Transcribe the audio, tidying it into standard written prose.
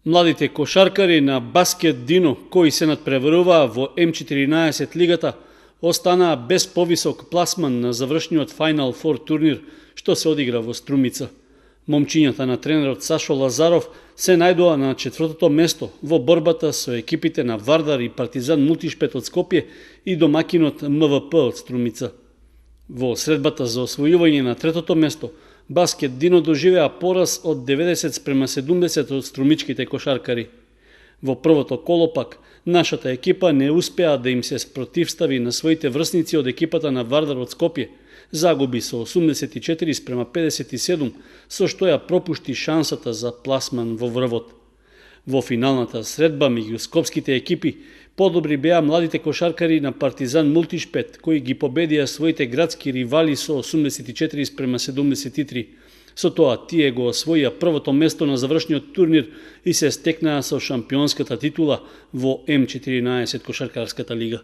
Младите кошаркари на Баскет Дино, кои се надпреваруваа во М14 лигата, останаа без повисок пласман на завршниот Final Four турнир, што се одигра во Струмица. Момчињата на тренерот Сашо Лазаров се најдоа на четвртото место во борбата со екипите на Вардар и Партизан Мултишпет од Скопје и домакинот МВП од Струмица. Во средбата за освојување на третото место, Баскет Дино доживеа пораз од 90-70 од струмичките кошаркари. Во првото коло пак, нашата екипа не успеа да им се спротивстави на своите врсници од екипата на Вардар од Скопје. Загуби со 84-57, со што ја пропушти шансата за пласман во врвот. Во финалната средба меѓу скопските екипи, подобри беа младите кошаркари на Партизан Мултишпет, кои ги победија своите градски ривали со 84-73. Со тоа тие го освоија првото место на завршниот турнир и се стекнаа со шампионската титула во М14 кошаркарската лига.